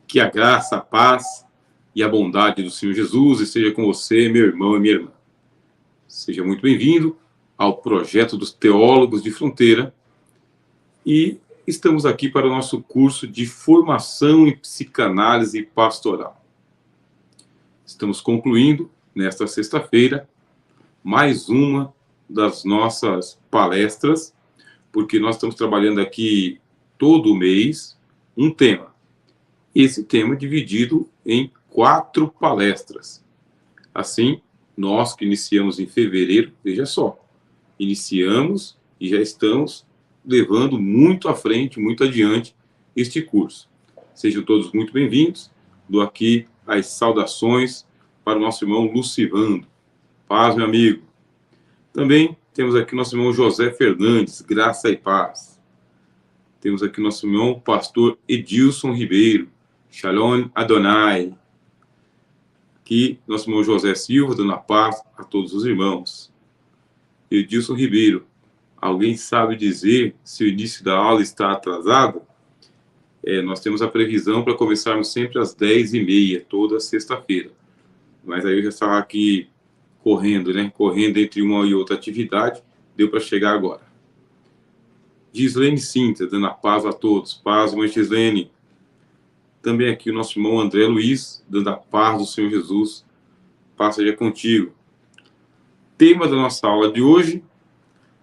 Que a graça, a paz e a bondade do Senhor Jesus esteja com você, meu irmão e minha irmã. Seja muito bem-vindo ao projeto dos Teólogos de Fronteira e estamos aqui para o nosso curso de formação em psicanálise pastoral. Estamos concluindo, nesta sexta-feira, mais uma das nossas palestras, porque nós estamos trabalhando aqui todo mês um tema. Esse tema é dividido em 4 palestras. Assim, nós que iniciamos em fevereiro, veja só, iniciamos e já estamos levando muito à frente, muito adiante este curso. Sejam todos muito bem-vindos. Dou aqui as saudações para o nosso irmão Lucivando. Paz, meu amigo. Também temos aqui nosso irmão José Fernandes, graça e paz. Temos aqui nosso irmão pastor Edilson Ribeiro, Shalom Adonai. Aqui nosso irmão José Silva, dando a paz a todos os irmãos. Edilson Ribeiro, alguém sabe dizer se o início da aula está atrasado? Nós temos a previsão para começarmos sempre às 10h30, toda sexta-feira. Mas aí eu já estava aqui correndo, né? Correndo entre uma e outra atividade, deu para chegar agora. Gislene Cíntia, dando a paz a todos. Paz, irmã Gislene. Também aqui o nosso irmão André Luiz, dando a paz do Senhor Jesus. Paz seja contigo. Tema da nossa aula de hoje,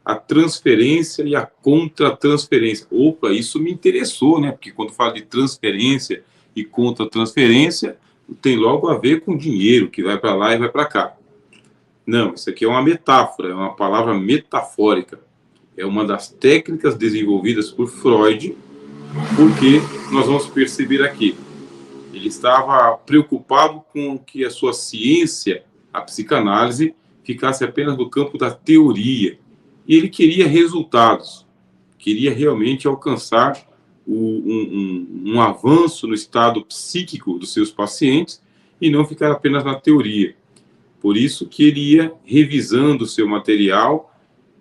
a transferência e a contra-transferência. Opa, isso me interessou, né? Porque quando fala de transferência e contra-transferência, tem logo a ver com dinheiro, que vai para lá e vai para cá. Não, isso aqui é uma metáfora, é uma palavra metafórica. É uma das técnicas desenvolvidas por Freud, porque nós vamos perceber aqui, ele estava preocupado com que a sua ciência, a psicanálise, ficasse apenas no campo da teoria. E ele queria resultados, queria realmente alcançar um avanço no estado psíquico dos seus pacientes e não ficar apenas na teoria. Por isso que ele ia revisando o seu material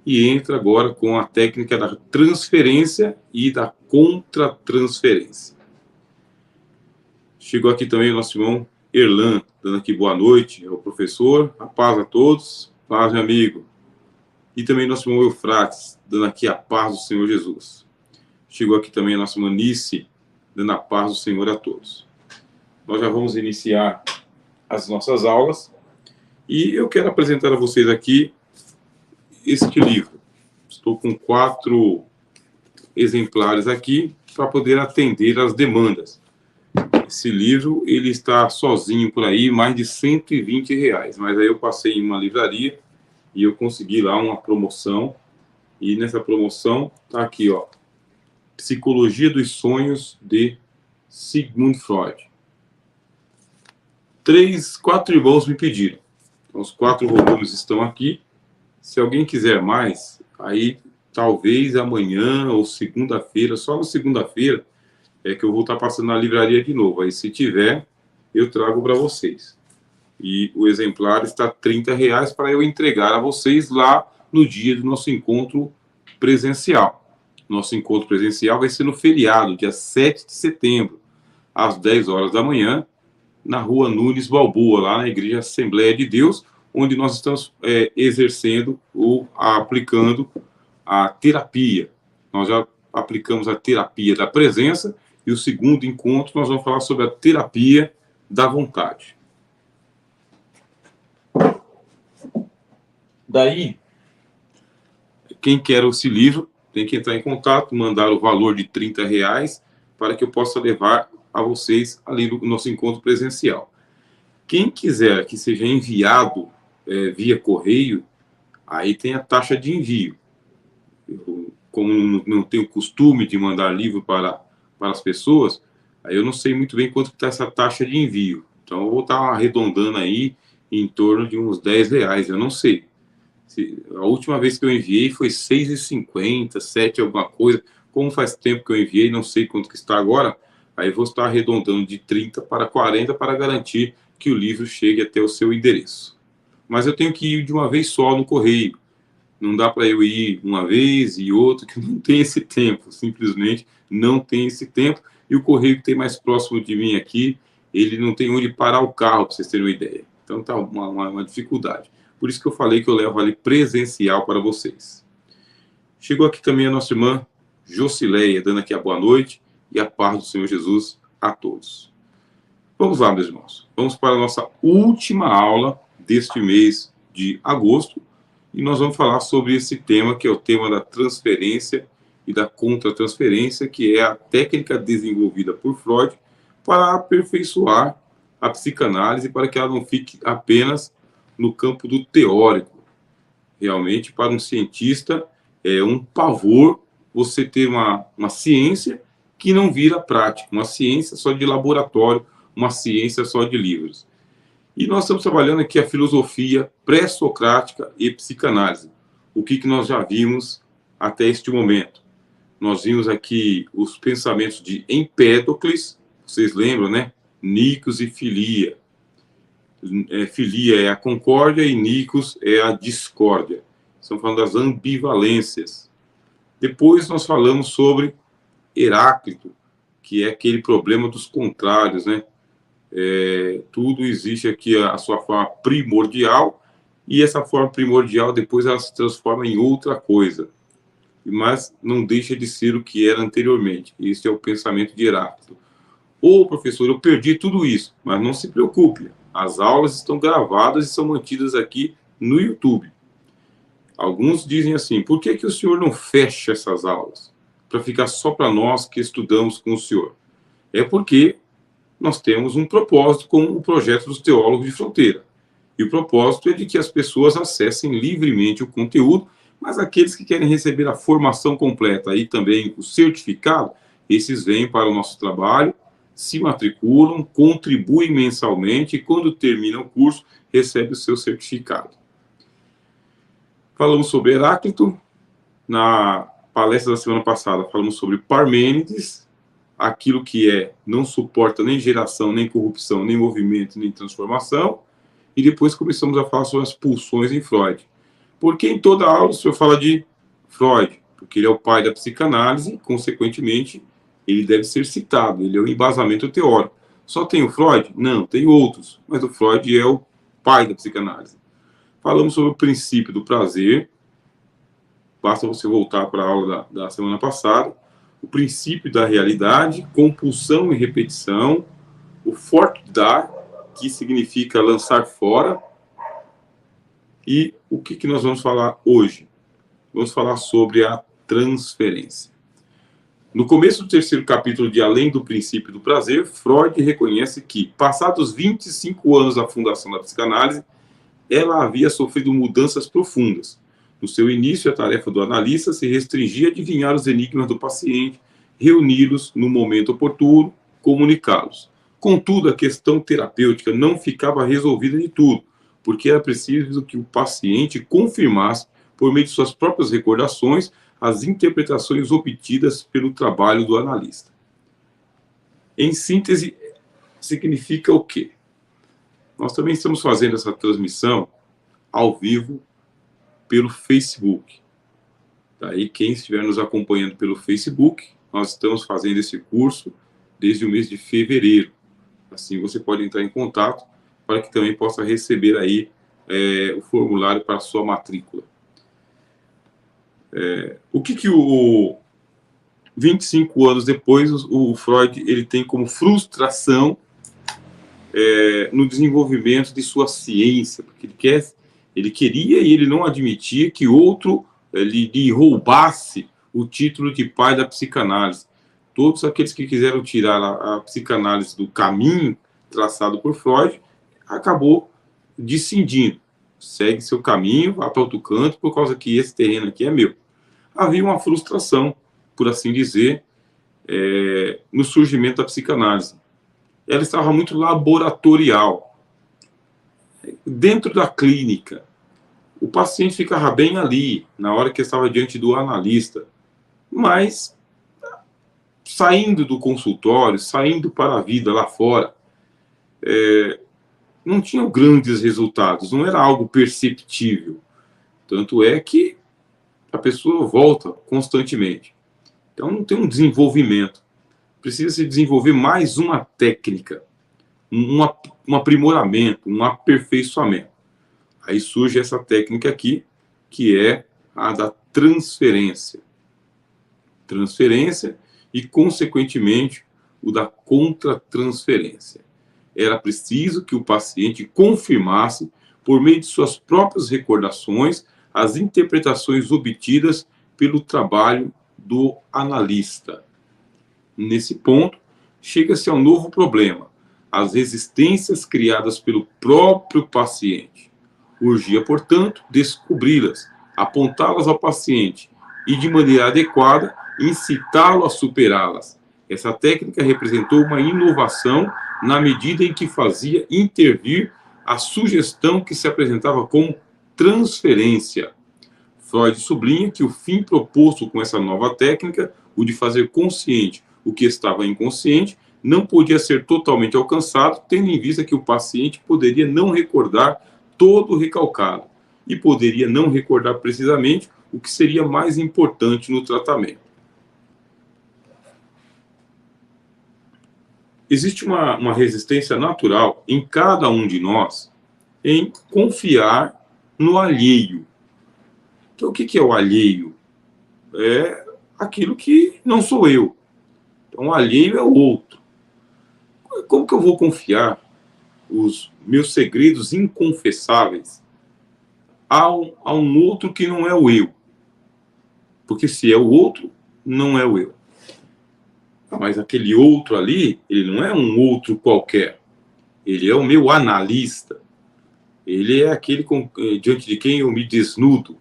e entra agora com a técnica da transferência e da contra-transferência. Chegou aqui também o nosso irmão Erlan, dando aqui boa noite ao professor, a paz a todos, paz, meu amigo. E também nosso irmão Eufrates, dando aqui a paz do Senhor Jesus. Chegou aqui também a nossa irmã Nice, dando a paz do Senhor a todos. Nós já vamos iniciar as nossas aulas e eu quero apresentar a vocês aqui este livro. Estou com 4 exemplares aqui para poder atender às demandas. Esse livro, ele está sozinho por aí, mais de R$120, mas aí eu passei em uma livraria e eu consegui lá uma promoção, e nessa promoção tá aqui, ó, Psicologia dos Sonhos, de Sigmund Freud. 4 irmãos me pediram. Então, os 4 volumes estão aqui. Se alguém quiser mais, aí talvez amanhã ou segunda-feira, só na segunda-feira, é que eu vou estar passando na livraria de novo. Aí, se tiver, eu trago para vocês. E o exemplar está R$30 para eu entregar a vocês lá no dia do nosso encontro presencial. Nosso encontro presencial vai ser no feriado, dia 7 de setembro, às 10 horas da manhã, na rua Nunes Balboa, lá na Igreja Assembleia de Deus, onde nós estamos exercendo ou aplicando a terapia. Nós já aplicamos a terapia da presença e o segundo encontro nós vamos falar sobre a terapia da vontade. Daí, quem quer esse livro tem que entrar em contato, mandar o valor de R$30 para que eu possa levar a vocês ali no nosso encontro presencial. Quem quiser que seja enviado via correio, aí tem a taxa de envio. Eu, como não tenho costume de mandar livro para as pessoas, aí eu não sei muito bem quanto está essa taxa de envio. Então eu vou estar arredondando aí em torno de uns R$10, eu não sei. A última vez que eu enviei foi R$6,50, 7 alguma coisa. Como faz tempo que eu enviei, não sei quanto que está agora, aí vou estar arredondando de 30 para 40 para garantir que o livro chegue até o seu endereço. Mas eu tenho que ir de uma vez só no correio. Não dá para eu ir uma vez e outra, que não tem esse tempo, simplesmente não tem esse tempo. E o correio que tem mais próximo de mim aqui, ele não tem onde parar o carro, para vocês terem uma ideia. Então tá uma dificuldade. Por isso que eu falei que eu levo ali presencial para vocês. Chegou aqui também a nossa irmã Josileia, dando aqui a boa noite e a paz do Senhor Jesus a todos. Vamos lá, meus irmãos. Vamos para a nossa última aula deste mês de agosto e nós vamos falar sobre esse tema, que é o tema da transferência e da contratransferência, que é a técnica desenvolvida por Freud para aperfeiçoar a psicanálise, para que ela não fique apenas no campo do teórico. Realmente, para um cientista, é um pavor você ter uma ciência que não vira prática, uma ciência só de laboratório, uma ciência só de livros. E nós estamos trabalhando aqui a filosofia pré-socrática e psicanálise. O que nós já vimos até este momento? Nós vimos aqui os pensamentos de Empédocles, vocês lembram, né? Nicos e Filia. Filia é a concórdia e Nicos é a discórdia. Estamos falando das ambivalências. Depois nós falamos sobre Heráclito, que é aquele problema dos contrários, né? Tudo existe aqui a sua forma primordial, e essa forma primordial depois ela se transforma em outra coisa, mas não deixa de ser o que era anteriormente. Esse é o pensamento de Heráclito. Ô, professor, eu perdi tudo isso, mas não se preocupe, as aulas estão gravadas e são mantidas aqui no YouTube. Alguns dizem assim: por que o senhor não fecha essas aulas para ficar só para nós que estudamos com o senhor? É porque nós temos um propósito com o projeto dos Teólogos de Fronteira. E o propósito é de que as pessoas acessem livremente o conteúdo, mas aqueles que querem receber a formação completa e também o certificado, esses vêm para o nosso trabalho, se matriculam, contribuem mensalmente e quando terminam o curso, recebem o seu certificado. Falamos sobre Heráclito. Na palestra da semana passada, falamos sobre Parmênides, aquilo que não suporta nem geração, nem corrupção, nem movimento, nem transformação. E depois começamos a falar sobre as pulsões em Freud. Porque em toda aula o senhor fala de Freud? Porque ele é o pai da psicanálise, consequentemente, ele deve ser citado, ele é o embasamento teórico. Só tem o Freud? Não, tem outros, mas o Freud é o pai da psicanálise. Falamos sobre o princípio do prazer, basta você voltar para a aula da semana passada, o princípio da realidade, compulsão e repetição, o fortdar, que significa lançar fora, e o que nós vamos falar hoje? Vamos falar sobre a transferência. No começo do terceiro capítulo de Além do Princípio do Prazer, Freud reconhece que, passados 25 anos da fundação da psicanálise, ela havia sofrido mudanças profundas. No seu início, a tarefa do analista se restringia a adivinhar os enigmas do paciente, reuni-los no momento oportuno, comunicá-los. Contudo, a questão terapêutica não ficava resolvida de tudo, porque era preciso que o paciente confirmasse, por meio de suas próprias recordações, as interpretações obtidas pelo trabalho do analista. Em síntese, significa o quê? Nós também estamos fazendo essa transmissão ao vivo pelo Facebook. Daí, quem estiver nos acompanhando pelo Facebook, nós estamos fazendo esse curso desde o mês de fevereiro. Assim, você pode entrar em contato para que também possa receber aí o formulário para a sua matrícula. O que 25 anos depois, o Freud ele tem como frustração no desenvolvimento de sua ciência, porque ele queria e ele não admitia que outro lhe roubasse o título de pai da psicanálise. Todos aqueles que quiseram tirar a psicanálise do caminho traçado por Freud, acabou descendindo. Segue seu caminho, vá para outro canto, por causa que esse terreno aqui é meu. Havia uma frustração, por assim dizer, no surgimento da psicanálise. Ela estava muito laboratorial. Dentro da clínica, o paciente ficava bem ali, na hora que estava diante do analista. Mas, saindo do consultório, saindo para a vida lá fora, não tinham grandes resultados, não era algo perceptível. Tanto é que a pessoa volta constantemente. Então, não tem um desenvolvimento. Precisa se desenvolver mais uma técnica, um aprimoramento, um aperfeiçoamento. Aí surge essa técnica aqui, que é a da transferência. Transferência e, consequentemente, o da contratransferência. Era preciso que o paciente confirmasse, por meio de suas próprias recordações, as interpretações obtidas pelo trabalho do analista. Nesse ponto, chega-se ao novo problema: as resistências criadas pelo próprio paciente. Urgia, portanto, descobri-las, apontá-las ao paciente e, de maneira adequada, incitá-lo a superá-las. Essa técnica representou uma inovação na medida em que fazia intervir a sugestão que se apresentava como transferência. Freud sublinha que o fim proposto com essa nova técnica, o de fazer consciente o que estava inconsciente, não podia ser totalmente alcançado, tendo em vista que o paciente poderia não recordar todo o recalcado e poderia não recordar precisamente o que seria mais importante no tratamento. Existe uma resistência natural em cada um de nós em confiar no alheio. Então, o que é o alheio? É aquilo que não sou eu. Então, o alheio é o outro. Como que eu vou confiar os meus segredos inconfessáveis a um outro que não é o eu? Porque se é o outro, não é o eu. Mas aquele outro ali, ele não é um outro qualquer. Ele é o meu analista. Ele é aquele diante de quem eu me desnudo.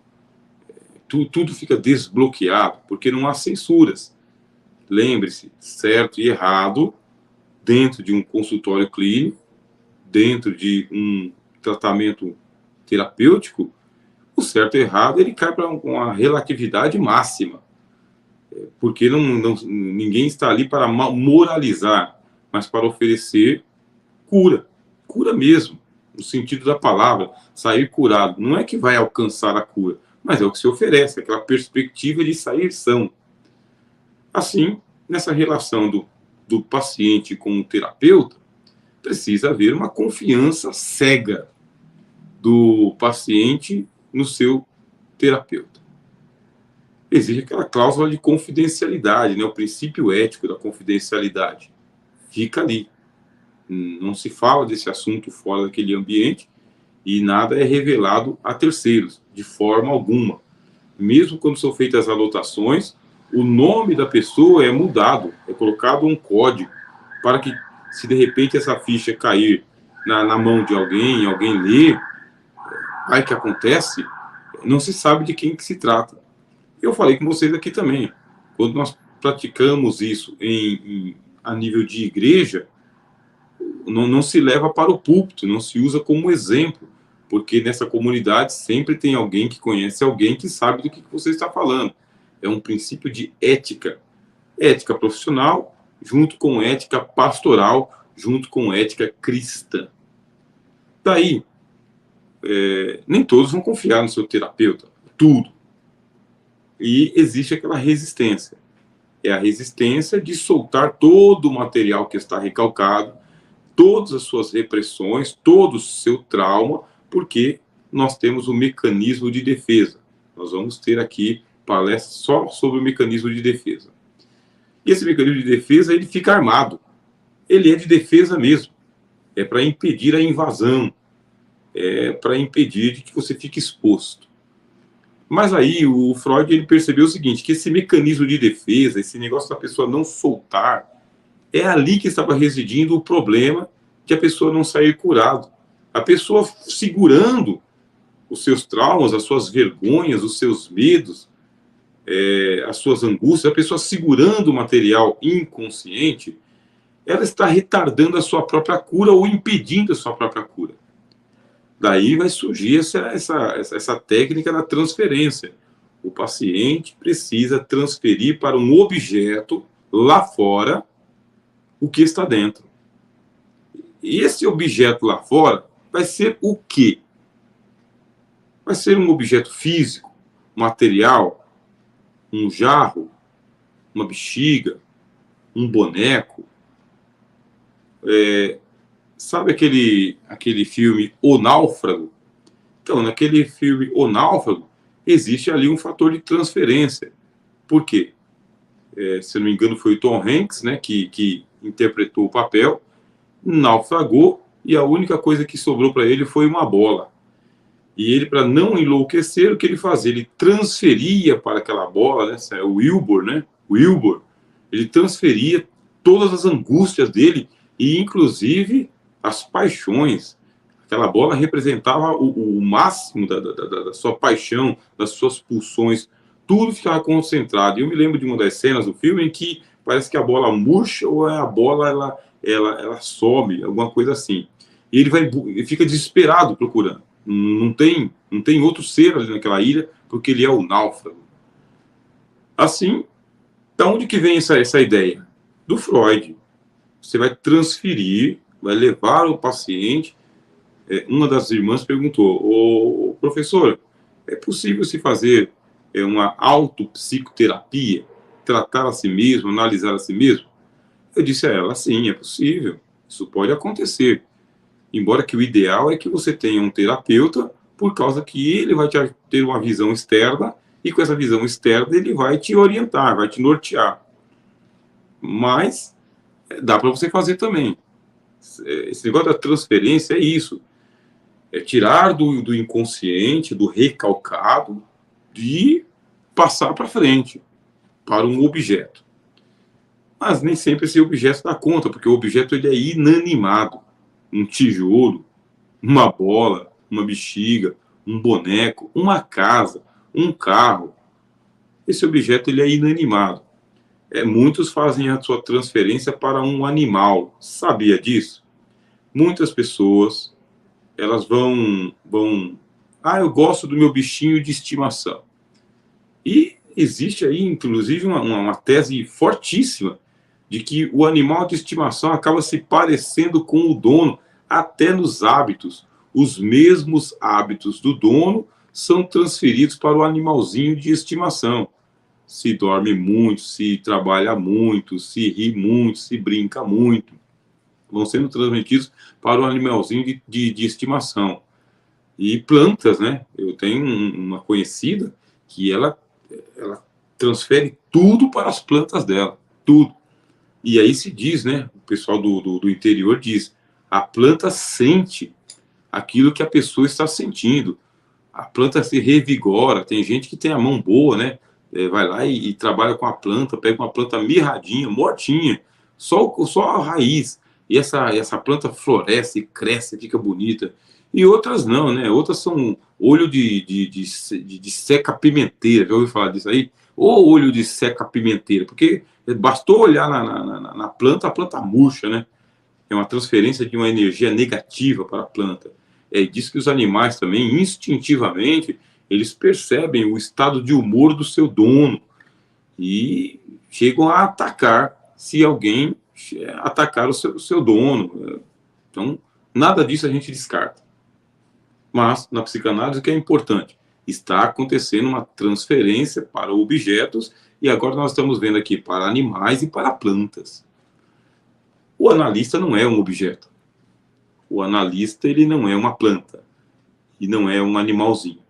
Tudo fica desbloqueado, porque não há censuras. Lembre-se, certo e errado, dentro de um consultório clínico, dentro de um tratamento terapêutico, o certo e errado ele cai para uma relatividade máxima. Porque ninguém está ali para moralizar, mas para oferecer cura. Cura mesmo, no sentido da palavra, sair curado. Não é que vai alcançar a cura, mas é o que se oferece, aquela perspectiva de sair são. Assim, nessa relação do paciente com o terapeuta, precisa haver uma confiança cega do paciente no seu terapeuta. Existe aquela cláusula de confidencialidade, né? O princípio ético da confidencialidade. Fica ali. Não se fala desse assunto fora daquele ambiente e nada é revelado a terceiros, de forma alguma. Mesmo quando são feitas as anotações, o nome da pessoa é mudado, é colocado um código para que, se de repente essa ficha cair na mão de alguém ler, aí que acontece, não se sabe de quem que se trata. Eu falei com vocês aqui também, quando nós praticamos isso a nível de igreja, não se leva para o púlpito, não se usa como exemplo, porque nessa comunidade sempre tem alguém que conhece alguém que sabe do que você está falando. É um princípio de ética. Ética profissional, junto com ética pastoral, junto com ética cristã. Daí, nem todos vão confiar no seu terapeuta, tudo. E existe aquela resistência. É a resistência de soltar todo o material que está recalcado, todas as suas repressões, todo o seu trauma, porque nós temos o mecanismo de defesa. Nós vamos ter aqui palestra só sobre o mecanismo de defesa. E esse mecanismo de defesa, ele fica armado. Ele é de defesa mesmo. É para impedir a invasão. É para impedir de que você fique exposto. Mas aí o Freud ele percebeu o seguinte, que esse mecanismo de defesa, esse negócio da pessoa não soltar, é ali que estava residindo o problema de a pessoa não sair curado. A pessoa segurando os seus traumas, as suas vergonhas, os seus medos, as suas angústias, a pessoa segurando o material inconsciente, ela está retardando a sua própria cura ou impedindo a sua própria cura. Daí vai surgir essa técnica da transferência. O paciente precisa transferir para um objeto lá fora o que está dentro. E esse objeto lá fora vai ser o quê? Vai ser um objeto físico, material? um jarro, uma bexiga, um boneco. Sabe aquele filme O Náufrago? Então, naquele filme O Náufrago, existe ali um fator de transferência. Por quê? Se eu não me engano, foi o Tom Hanks, né, que interpretou o papel, naufragou, e a única coisa que sobrou para ele foi uma bola. E ele, para não enlouquecer, o que ele fazia? Ele transferia para aquela bola, né, o Wilbur, né? Wilbur, ele transferia todas as angústias dele, e inclusive as paixões. Aquela bola representava o máximo da sua paixão, das suas pulsões. Tudo ficava concentrado. E eu me lembro de uma das cenas do filme em que parece que a bola murcha ou a bola ela some, alguma coisa assim. E ele fica desesperado procurando. Não tem outro ser ali naquela ilha, porque ele é o náufrago. Assim, da onde que vem essa ideia? Do Freud. Você vai transferir, vai levar o paciente. Uma das irmãs perguntou: professor, é possível se fazer uma autopsicoterapia, tratar a si mesmo, analisar a si mesmo? Eu disse a ela: sim, é possível, isso pode acontecer. Embora que o ideal é que você tenha um terapeuta, por causa que ele vai ter uma visão externa, e com essa visão externa ele vai te orientar, vai te nortear. Mas dá para você fazer também. Esse negócio da transferência é isso. É tirar do inconsciente, do recalcado, de passar para frente, para um objeto. Mas nem sempre esse objeto dá conta, porque o objeto ele é inanimado. Um tijolo, uma bola, uma bexiga, um boneco, uma casa, um carro. Esse objeto ele é inanimado. Muitos fazem a sua transferência para um animal. Sabia disso? Muitas pessoas, elas vão... eu gosto do meu bichinho de estimação. E existe aí, inclusive, uma tese fortíssima de que o animal de estimação acaba se parecendo com o dono, até nos hábitos. Os mesmos hábitos do dono são transferidos para o animalzinho de estimação. Se dorme muito, se trabalha muito, se ri muito, se brinca muito. Vão sendo transmitidos para o animalzinho de estimação. E plantas, né? Eu tenho uma conhecida que ela transfere tudo para as plantas dela. Tudo. E aí se diz, né? O pessoal do interior diz: a planta sente aquilo que a pessoa está sentindo. A planta se revigora. Tem gente que tem a mão boa, né? Vai lá e trabalha com a planta, pega uma planta mirradinha, mortinha, só a raiz. E essa planta floresce, cresce, fica bonita. E outras não, né? Outras são olho de seca-pimenteira. Já ouviu falar disso aí? Ou olho de seca-pimenteira, porque bastou olhar na planta, a planta murcha, né? É uma transferência de uma energia negativa para a planta. Diz que os animais também, instintivamente, eles percebem o estado de humor do seu dono e chegam a atacar se alguém atacar o seu dono. Então, nada disso a gente descarta. Mas, na psicanálise, o que é importante? Está acontecendo uma transferência para objetos, e agora nós estamos vendo aqui para animais e para plantas. O analista não é um objeto. O analista, ele não é uma planta. E não é um animalzinho.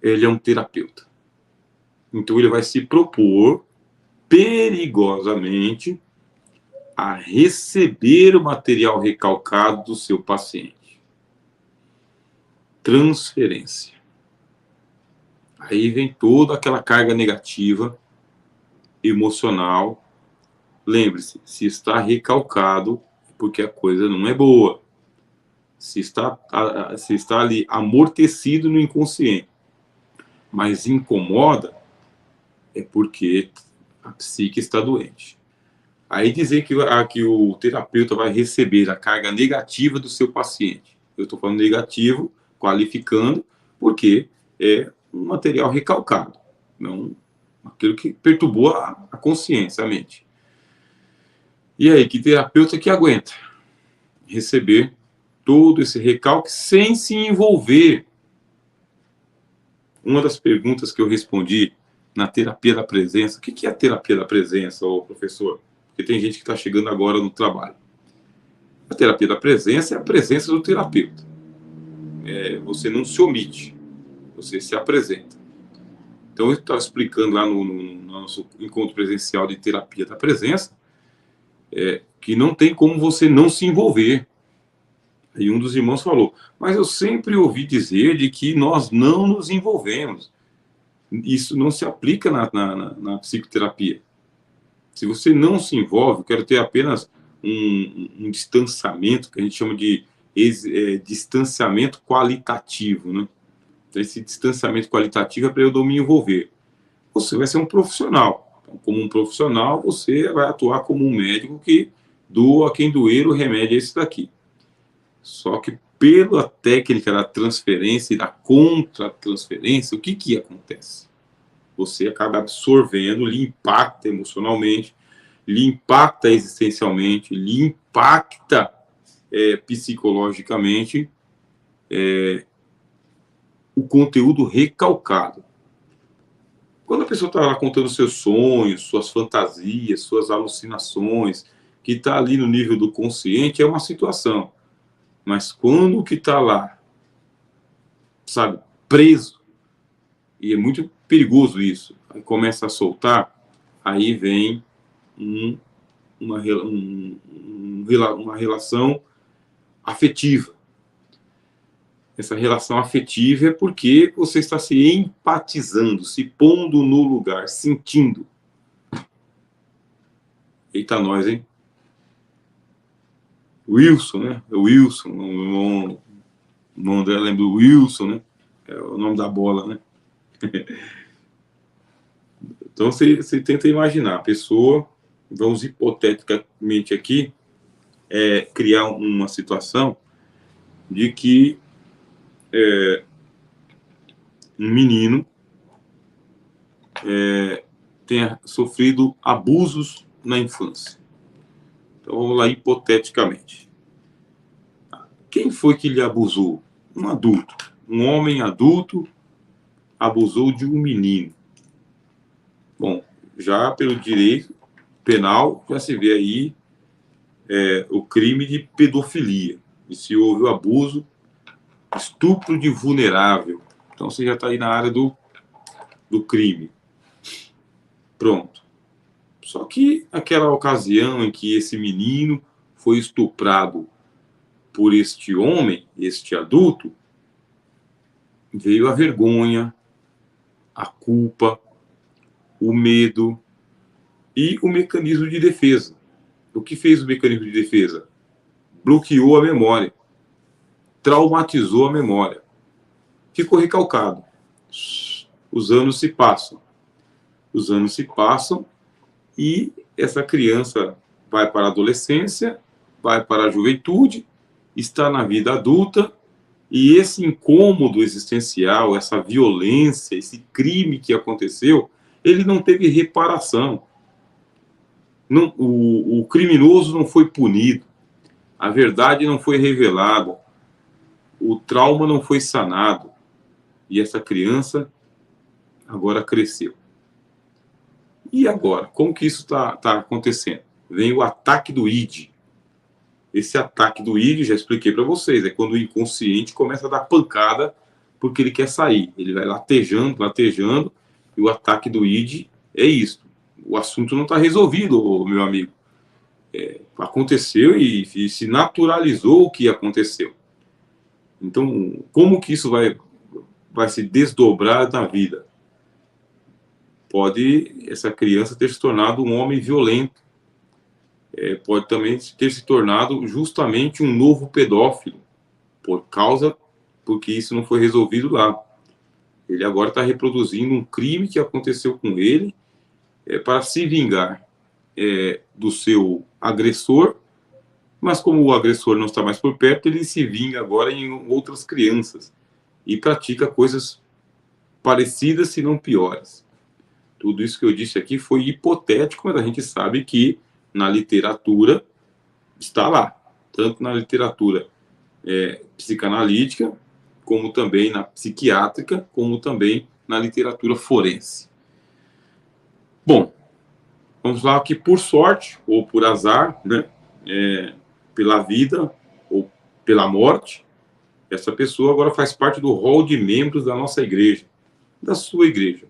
Ele é um terapeuta. Então, ele vai se propor perigosamente a receber o material recalcado do seu paciente. Transferência. Aí vem toda aquela carga negativa, emocional. Lembre-se, se está recalcado, é porque a coisa não é boa. Se está ali amortecido no inconsciente, mas incomoda, é porque a psique está doente. Aí dizer que o terapeuta vai receber a carga negativa do seu paciente. Eu estou falando negativo, qualificando, porque é um material recalcado, não aquilo que perturbou a consciência, a mente. E aí, que terapeuta que aguenta receber todo esse recalque sem se envolver? Uma das perguntas que eu respondi na terapia da presença. O que é a terapia da presença, ô professor? Porque tem gente que está chegando agora no trabalho. A terapia da presença é a presença do terapeuta. Você não se omite, você se apresenta. Então, eu estava explicando lá no nosso encontro presencial de terapia da presença, que não tem como você não se envolver. E um dos irmãos falou, mas eu sempre ouvi dizer de que nós não nos envolvemos. Isso não se aplica na psicoterapia. Se você não se envolve, eu quero ter apenas um distanciamento, que a gente chama de distanciamento qualitativo, né? Então, esse distanciamento qualitativo é para eu não me envolver. Você vai ser um profissional. Então, como um profissional, você vai atuar como um médico que doa a quem doer, o remédio é esse daqui. Só que pela técnica da transferência e da contra-transferência, o que acontece? Você acaba absorvendo, lhe impacta emocionalmente, lhe impacta existencialmente, lhe impacta psicologicamente o conteúdo recalcado. Quando a pessoa está lá contando seus sonhos, suas fantasias, suas alucinações, que está ali no nível do consciente, é uma situação. Mas quando o que está lá, sabe, preso, e é muito perigoso isso, aí começa a soltar, aí vem uma relação afetiva. Essa relação afetiva é porque você está se empatizando, se pondo no lugar, sentindo. Eita nós, hein? Wilson, né? O Wilson, o André lembra do Wilson, né? É o nome da bola, né? Então você tenta imaginar, a pessoa, vamos hipoteticamente aqui, criar uma situação de que um menino tenha sofrido abusos na infância. Então vamos lá hipoteticamente. Quem foi que lhe abusou? Um adulto. Um homem adulto abusou de um menino. Bom, já pelo direito penal, já se vê aí o crime de pedofilia. E se houve o abuso, estupro de vulnerável. Então você já está aí na área do crime. Pronto. Só que aquela ocasião em que esse menino foi estuprado por este homem, este adulto, veio a vergonha, a culpa, o medo e o mecanismo de defesa. O que fez o mecanismo de defesa? Bloqueou a memória, traumatizou a memória, ficou recalcado. Os anos se passam. Os anos se passam e essa criança vai para a adolescência, vai para a juventude, está na vida adulta, e esse incômodo existencial, essa violência, esse crime que aconteceu, ele não teve reparação. Não, o criminoso não foi punido, a verdade não foi revelada, o trauma não foi sanado, e essa criança agora cresceu. E agora? Como que isso está acontecendo? Vem o ataque do id. Esse ataque do id, já expliquei para vocês, é quando o inconsciente começa a dar pancada porque ele quer sair. Ele vai latejando, e o ataque do id é isso. O assunto não está resolvido, meu amigo. Aconteceu e se naturalizou o que aconteceu. Então, como que isso vai se desdobrar na vida? Pode essa criança ter se tornado um homem violento. Pode também ter se tornado justamente um novo pedófilo, porque isso não foi resolvido lá. Ele agora está reproduzindo um crime que aconteceu com ele para se vingar do seu agressor, mas como o agressor não está mais por perto, ele se vinga agora em outras crianças e pratica coisas parecidas, se não piores. Tudo isso que eu disse aqui foi hipotético, mas a gente sabe que na literatura está lá, tanto na literatura psicanalítica, como também na psiquiátrica, como também na literatura forense. Bom, vamos lá que por sorte ou por azar, né, pela vida ou pela morte, essa pessoa agora faz parte do hall de membros da nossa igreja, da sua igreja.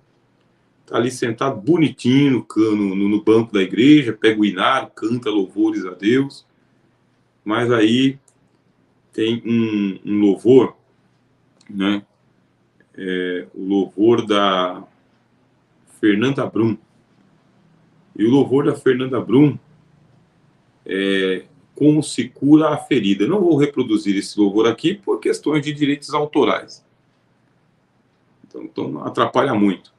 Está ali sentado bonitinho no banco da igreja, pega o inário, canta louvores a Deus. Mas aí tem um louvor, né? O louvor da Fernanda Brum. E o louvor da Fernanda Brum é Como se cura a ferida. Eu não vou reproduzir esse louvor aqui por questões de direitos autorais. Então atrapalha muito.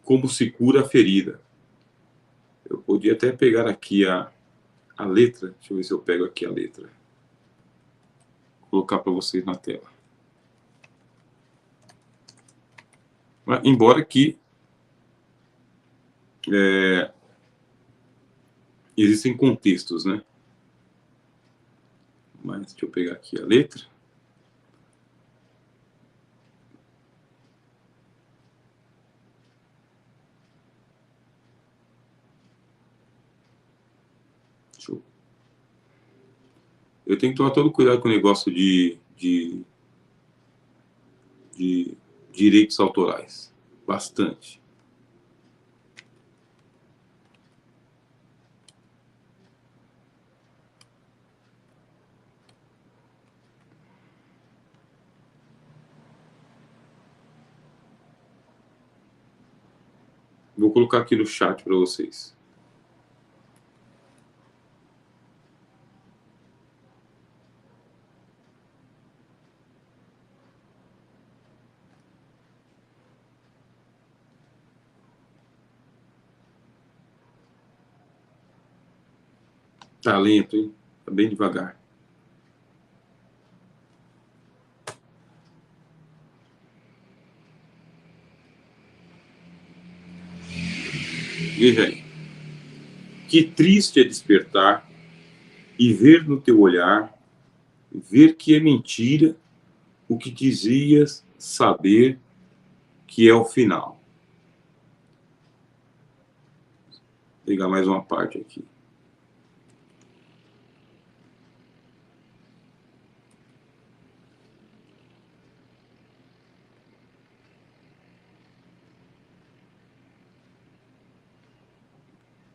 Como se cura a ferida. Eu podia até pegar aqui a letra. Deixa eu ver se eu pego aqui a letra. Vou colocar para vocês na tela. Mas, embora que existem contextos, né? Mas deixa eu pegar aqui a letra. Eu tenho que tomar todo cuidado com o negócio de direitos autorais. Bastante. Vou colocar aqui no chat para vocês. Tá lento, hein? Tá bem devagar. Veja aí. Que triste é despertar e ver no teu olhar, ver que é mentira o que dizias saber que é o final. Vou pegar mais uma parte aqui.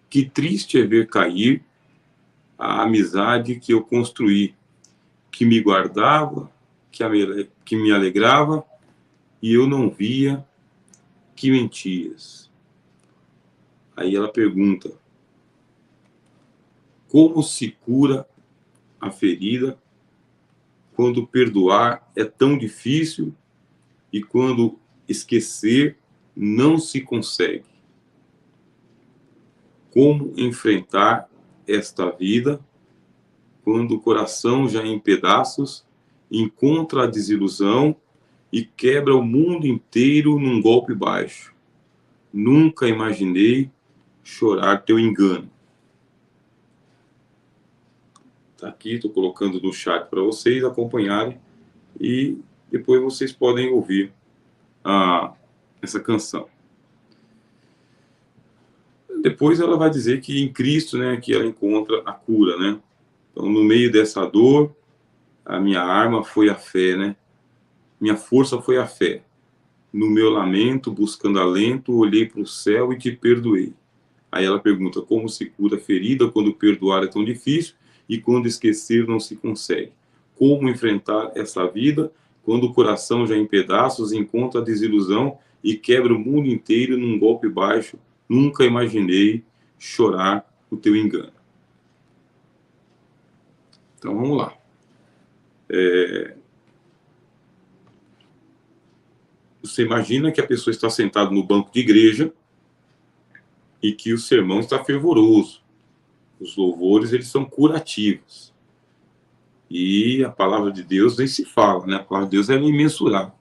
Que triste é ver cair a amizade que eu construí, que me guardava, que me alegrava, e eu não via que mentias. Aí ela pergunta: como se cura a ferida quando perdoar é tão difícil e quando esquecer não se consegue? Como enfrentar esta vida quando o coração já em pedaços encontra a desilusão e quebra o mundo inteiro num golpe baixo? Nunca imaginei chorar teu engano. Tá aqui, estou colocando no chat para vocês acompanharem e depois vocês podem ouvir essa canção. Depois ela vai dizer que em Cristo, né, que ela encontra a cura, né? Então, no meio dessa dor, a minha arma foi a fé, né? Minha força foi a fé. No meu lamento, buscando alento, olhei para o céu e te perdoei. Aí ela pergunta: como se cura a ferida quando perdoar é tão difícil e quando esquecer não se consegue? Como enfrentar essa vida quando o coração já em pedaços encontra a desilusão e quebra o mundo inteiro num golpe baixo? Nunca imaginei chorar o teu engano. Então vamos lá. Você imagina que a pessoa está sentada no banco de igreja e que o sermão está fervoroso. Os louvores, eles são curativos. E a palavra de Deus nem se fala, né? A palavra de Deus é imensurável.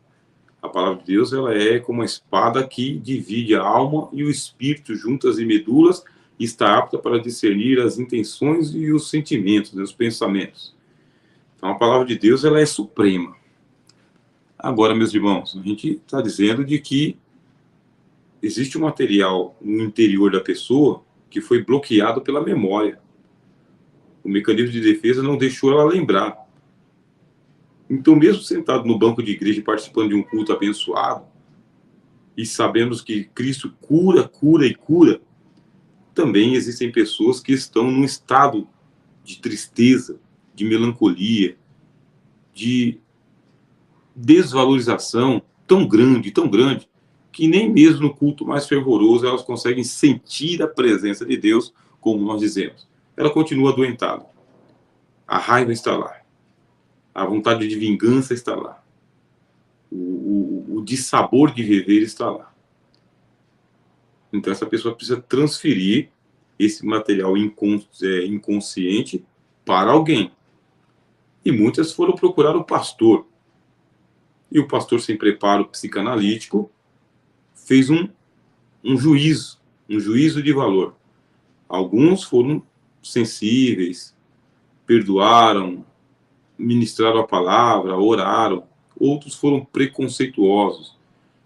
A palavra de Deus, ela é como uma espada que divide a alma e o espírito, juntas e medulas, e está apta para discernir as intenções e os sentimentos, né? Os pensamentos. Então, a palavra de Deus, ela é suprema. Agora, meus irmãos, a gente está dizendo de que existe um material no interior da pessoa que foi bloqueado pela memória. O mecanismo de defesa não deixou ela lembrar. Então, mesmo sentado no banco de igreja participando de um culto abençoado, e sabemos que Cristo cura, cura e cura, também existem pessoas que estão num estado de tristeza, de melancolia, de desvalorização tão grande, que nem mesmo no culto mais fervoroso elas conseguem sentir a presença de Deus, como nós dizemos. Ela continua adoentada. A raiva está lá. A vontade de vingança está lá. O dissabor de viver está lá. Então, essa pessoa precisa transferir esse material inconsciente para alguém. E muitas foram procurar o pastor. E o pastor, sem preparo psicanalítico, fez um juízo de valor. Alguns foram sensíveis, perdoaram, ministraram a palavra, oraram. Outros foram preconceituosos.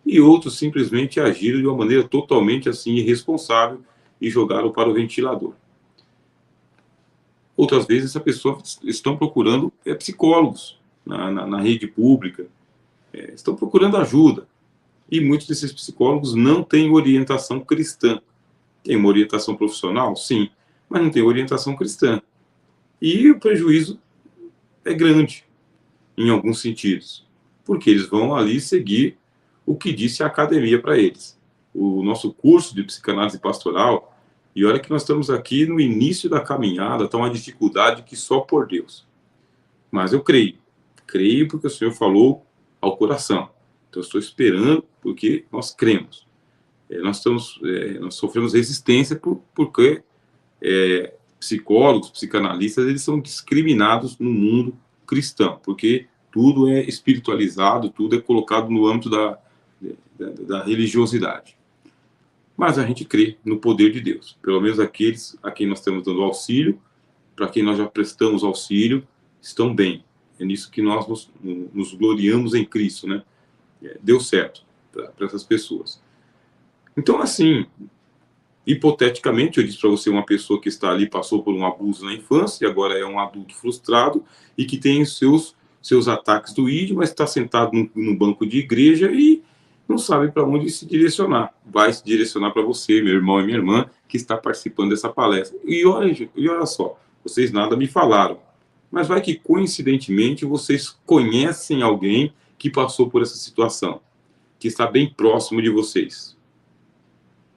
E outros simplesmente agiram de uma maneira totalmente assim irresponsável e jogaram para o ventilador. Outras vezes, essa pessoa estão procurando psicólogos na rede pública, estão procurando ajuda. E muitos desses psicólogos não têm orientação cristã. Tem uma orientação profissional? Sim, mas não tem orientação cristã. E o prejuízo é grande, em alguns sentidos, porque eles vão ali seguir o que disse a academia para eles. O nosso curso de psicanálise pastoral, e olha que nós estamos aqui no início da caminhada, está uma dificuldade que só por Deus. Mas eu creio porque o Senhor falou ao coração. Então eu estou esperando porque nós cremos. Nós sofremos resistência porque psicólogos, psicanalistas, eles são discriminados no mundo cristão, porque tudo é espiritualizado, tudo é colocado no âmbito da religiosidade. Mas a gente crê no poder de Deus. Pelo menos aqueles a quem nós estamos dando auxílio, para quem nós já prestamos auxílio, estão bem. É nisso que nós nos gloriamos em Cristo, né? Deu certo para essas pessoas. Então, assim, hipoteticamente, eu disse para você, uma pessoa que está ali, passou por um abuso na infância, e agora é um adulto frustrado, e que tem os seus ataques do id, mas está sentado no banco de igreja e não sabe para onde se direcionar. Vai se direcionar para você, meu irmão e minha irmã, que está participando dessa palestra. E olha só, vocês nada me falaram, mas vai que, coincidentemente, vocês conhecem alguém que passou por essa situação, que está bem próximo de vocês.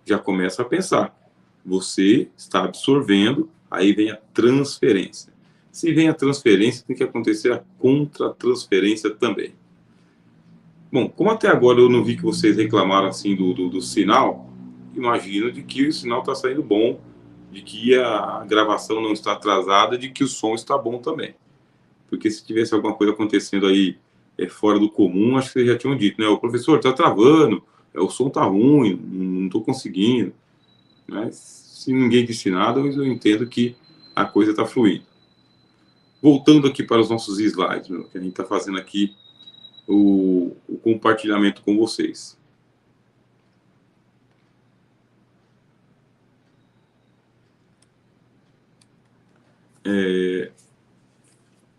Já começa a pensar. Você está absorvendo, aí vem a transferência. Se vem a transferência, tem que acontecer a contra-transferência também. Bom, como até agora eu não vi que vocês reclamaram assim do sinal, imagino de que o sinal está saindo bom, de que a gravação não está atrasada, de que o som está bom também. Porque se tivesse alguma coisa acontecendo aí fora do comum, acho que vocês já tinham dito, né? O professor está travando, o som está ruim, não estou conseguindo. Mas se ninguém disse nada, eu entendo que a coisa está fluindo. Voltando aqui para os nossos slides, que a gente está fazendo aqui o compartilhamento com vocês.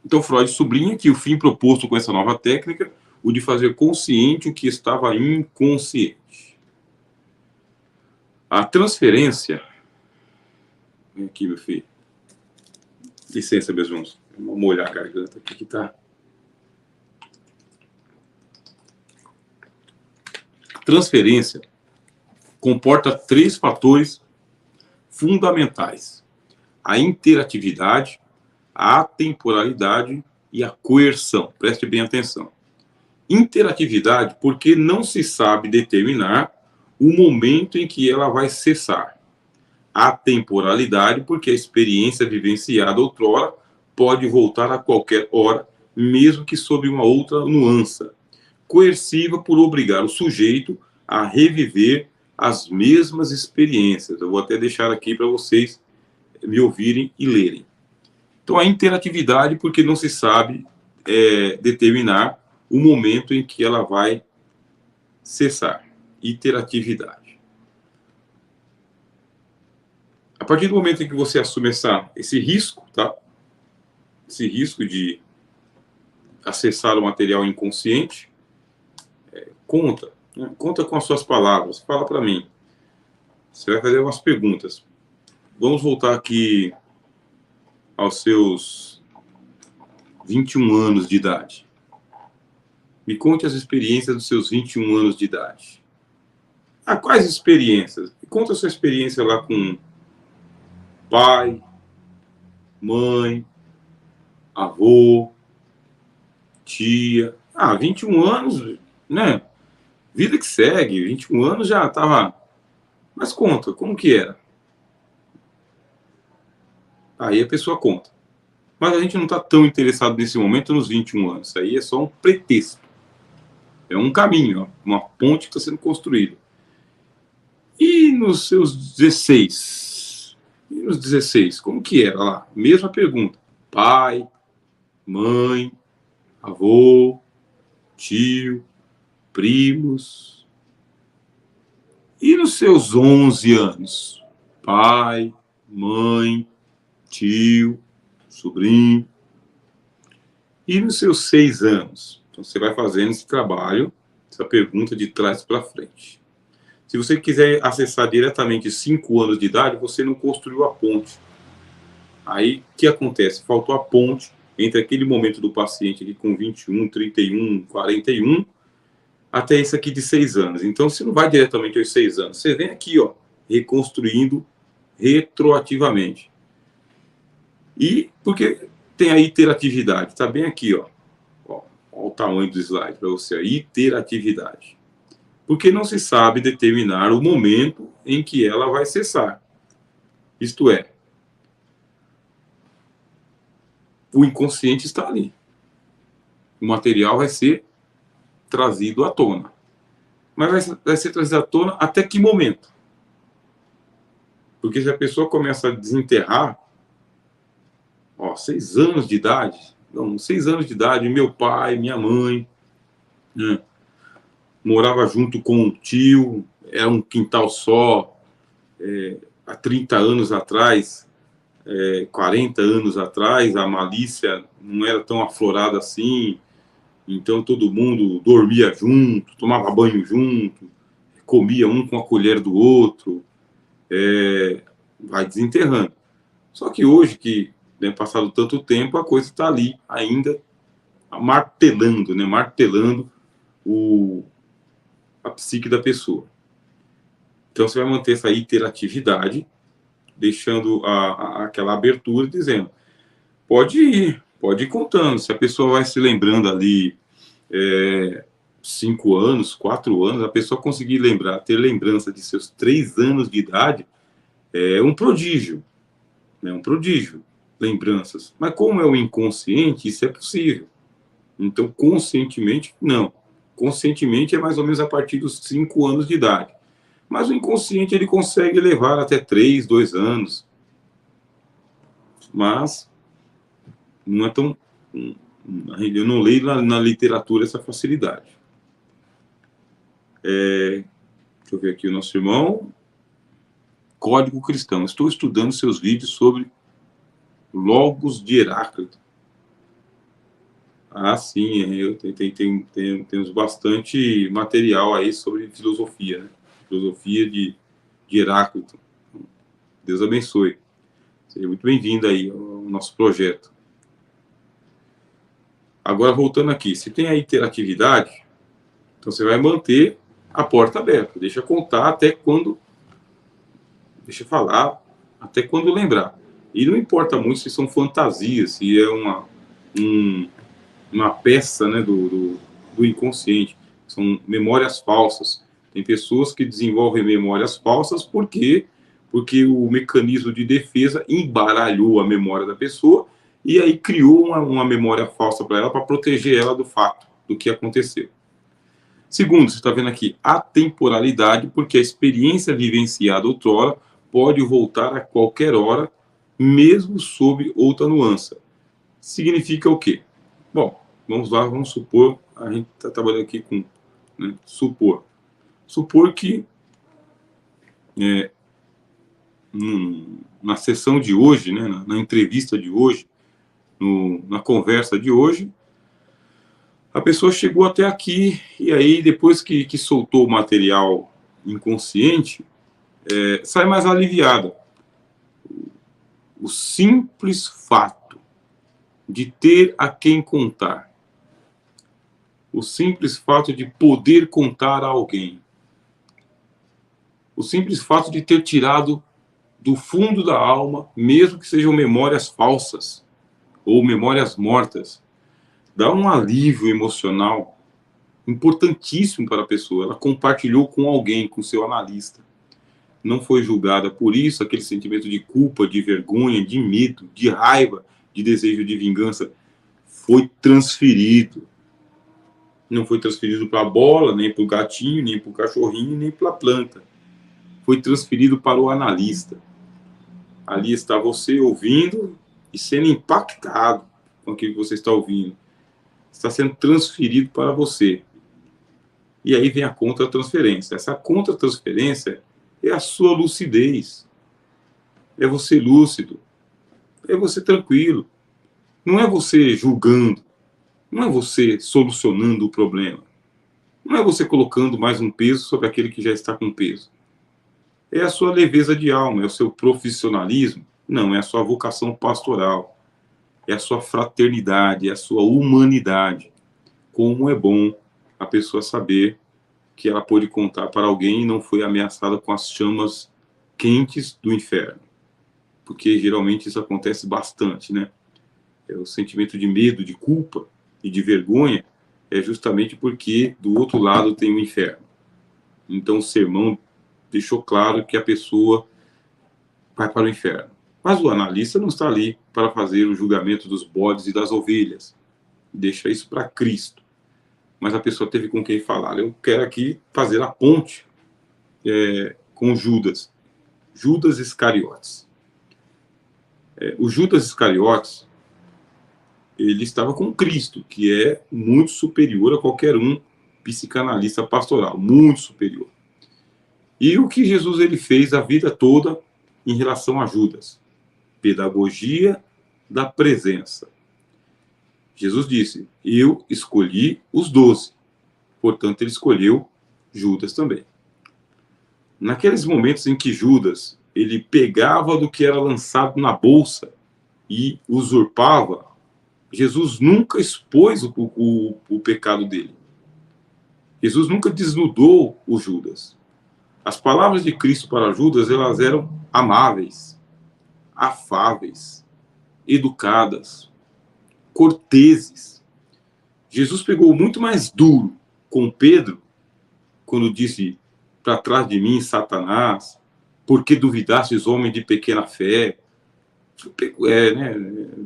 Então, Freud sublinha que o fim proposto com essa nova técnica, o de fazer consciente o que estava inconsciente. A transferência... Vem aqui, meu filho. Licença, meus irmãos. Vou molhar a garganta aqui que tá... Transferência comporta 3 fatores fundamentais: a interatividade, a atemporalidade e a coerção. Preste bem atenção. Interatividade, porque não se sabe determinar o momento em que ela vai cessar. Atemporalidade, porque a experiência vivenciada outrora pode voltar a qualquer hora, mesmo que sob uma outra nuance. Coerciva, por obrigar o sujeito a reviver as mesmas experiências. Eu vou até deixar aqui para vocês me ouvirem e lerem. Então, a interatividade, porque não se sabe determinar o momento em que ela vai cessar. Interatividade. partir do momento em que você assume esse risco, tá? Esse risco de acessar o material inconsciente, conta, né? Conta com as suas palavras, fala para mim. Você vai fazer umas perguntas. Vamos voltar aqui aos seus 21 anos de idade. Me conte as experiências dos seus 21 anos de idade. Ah, quais experiências? Conta a sua experiência lá com pai, mãe, avô, tia. 21 anos, né? Vida que segue, 21 anos já tava. Mas conta, como que era? Aí a pessoa conta. Mas a gente não está tão interessado nesse momento nos 21 anos. Isso aí é só um pretexto. É um caminho, ó, uma ponte que está sendo construída. E nos seus 16? E nos 16, como que era lá? Mesma pergunta. Pai, mãe, avô, tio, primos. E nos seus 11 anos? Pai, mãe, tio, sobrinho. E nos seus 6 anos? Então, você vai fazendo esse trabalho, essa pergunta de trás para frente. Se você quiser acessar diretamente 5 anos de idade, você não construiu a ponte. Aí, o que acontece? Faltou a ponte entre aquele momento do paciente aqui com 21, 31, 41, até esse aqui de 6 anos. Então, você não vai diretamente aos 6 anos. Você vem aqui, ó, reconstruindo retroativamente. E porque tem a iteratividade, está bem aqui, ó. Olha o tamanho do slide para você, a iteratividade. Porque não se sabe determinar o momento em que ela vai cessar. Isto é, o inconsciente está ali. O material vai ser trazido à tona. Mas vai ser trazido à tona até que momento? Porque se a pessoa começa a desenterrar, 6 anos de idade, não, 6 anos de idade, meu pai, minha mãe, né, morava junto com um tio, era um quintal só, há 30 anos atrás, 40 anos atrás, a malícia não era tão aflorada assim, então todo mundo dormia junto, tomava banho junto, comia um com a colher do outro, vai desenterrando. Só que hoje, que passado tanto tempo, a coisa está ali ainda martelando, né? Martelando a psique da pessoa. Então você vai manter essa iteratividade, deixando aquela abertura, dizendo, pode ir contando. Se a pessoa vai se lembrando ali 5 anos, 4 anos, a pessoa conseguir lembrar, ter lembrança de seus 3 anos de idade, é um prodígio. É um prodígio, lembranças. Mas como é o inconsciente, isso é possível. Então, conscientemente, não. Conscientemente é mais ou menos a partir dos 5 anos de idade. Mas o inconsciente ele consegue levar até 3, 2 anos. Mas não é tão... Eu não leio na literatura essa facilidade. Deixa eu ver aqui o nosso irmão. Código Cristão. Estou estudando seus vídeos sobre Logos de Heráclito. Sim, temos bastante material aí sobre filosofia, né? Filosofia de Heráclito. Deus abençoe. Seja muito bem-vindo aí ao nosso projeto. Agora, voltando aqui, se tem a interatividade, então você vai manter a porta aberta. Deixa contar até quando... Deixa falar até quando lembrar. E não importa muito se são fantasias, se é uma peça, né, do inconsciente. São memórias falsas. Tem pessoas que desenvolvem memórias falsas porque o mecanismo de defesa embaralhou a memória da pessoa e aí criou uma memória falsa para ela, para proteger ela do fato, do que aconteceu. Segundo, você está vendo aqui, atemporalidade, porque a experiência vivenciada outrora pode voltar a qualquer hora, mesmo sob outra nuance. Significa o quê? Bom, vamos lá, vamos supor, a gente está trabalhando aqui com, né, supor que na sessão de hoje, né, na entrevista de hoje, na conversa de hoje, a pessoa chegou até aqui e aí depois que soltou o material inconsciente, sai mais aliviada. O simples fato de ter a quem contar, o simples fato de poder contar a alguém, o simples fato de ter tirado do fundo da alma, mesmo que sejam memórias falsas ou memórias mortas, dá um alívio emocional importantíssimo para a pessoa. Ela compartilhou com alguém, com seu analista. Não foi julgada por isso, aquele sentimento de culpa, de vergonha, de medo, de raiva, de desejo de vingança foi transferido. Não foi transferido para a bola, nem para o gatinho, nem para o cachorrinho, nem para a planta. Foi transferido para o analista. Ali está você ouvindo e sendo impactado com aquilo que você está ouvindo. Está sendo transferido para você. E aí vem a contra-transferência. Essa contra-transferência é a sua lucidez. É você lúcido. É você tranquilo. Não é você julgando. Não é você solucionando o problema. Não é você colocando mais um peso sobre aquele que já está com peso. É a sua leveza de alma, é o seu profissionalismo. Não, é a sua vocação pastoral. É a sua fraternidade, é a sua humanidade. Como é bom a pessoa saber que ela pôde contar para alguém e não foi ameaçada com as chamas quentes do inferno. Porque geralmente isso acontece bastante, né? O sentimento de medo, de culpa e de vergonha é justamente porque do outro lado tem o inferno. Então o sermão deixou claro que a pessoa vai para o inferno. Mas o analista não está ali para fazer o julgamento dos bodes e das ovelhas. Deixa isso para Cristo. Mas a pessoa teve com quem falar. Eu quero aqui fazer a ponte com Judas. Judas Iscariotes. O Judas Iscariotes, ele estava com Cristo, que é muito superior a qualquer um psicanalista pastoral. Muito superior. E o que Jesus ele fez a vida toda em relação a Judas? Pedagogia da presença. Jesus disse, eu escolhi os 12. Portanto, ele escolheu Judas também. Naqueles momentos em que Judas ele pegava do que era lançado na bolsa e usurpava, Jesus nunca expôs o pecado dele. Jesus nunca desnudou o Judas. As palavras de Cristo para Judas, elas eram amáveis, afáveis, educadas, corteses. Jesus pegou muito mais duro com Pedro, quando disse, para trás de mim, Satanás, porque duvidastes, homem de pequena fé?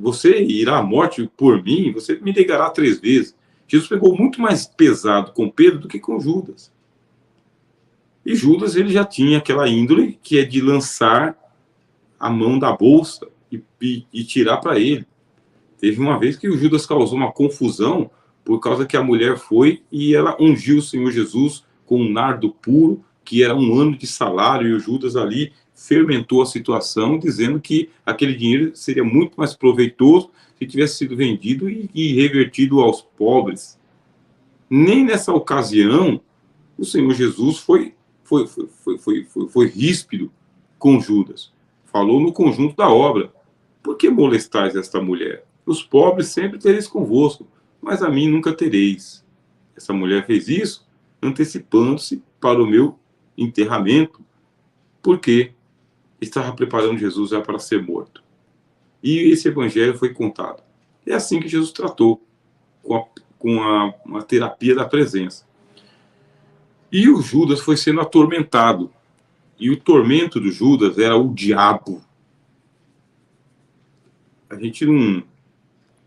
Você irá à morte por mim, você me negará 3 vezes. Jesus pegou muito mais pesado com Pedro do que com Judas. E Judas, ele já tinha aquela índole que é de lançar a mão da bolsa e tirar para ele. Teve uma vez que o Judas causou uma confusão por causa que a mulher foi e ela ungiu o Senhor Jesus com um nardo puro, que era 1 ano de salário, e o Judas ali fermentou a situação, dizendo que aquele dinheiro seria muito mais proveitoso se tivesse sido vendido e revertido aos pobres. Nem nessa ocasião o Senhor Jesus foi ríspido com Judas. Falou no conjunto da obra. Por que molestais esta mulher? Os pobres sempre tereis convosco, mas a mim nunca tereis. Essa mulher fez isso antecipando-se para o meu enterramento, porque estava preparando Jesus já para ser morto. E esse evangelho foi contado. É assim que Jesus tratou com a terapia da presença. E o Judas foi sendo atormentado. E o tormento do Judas era o diabo. A gente não...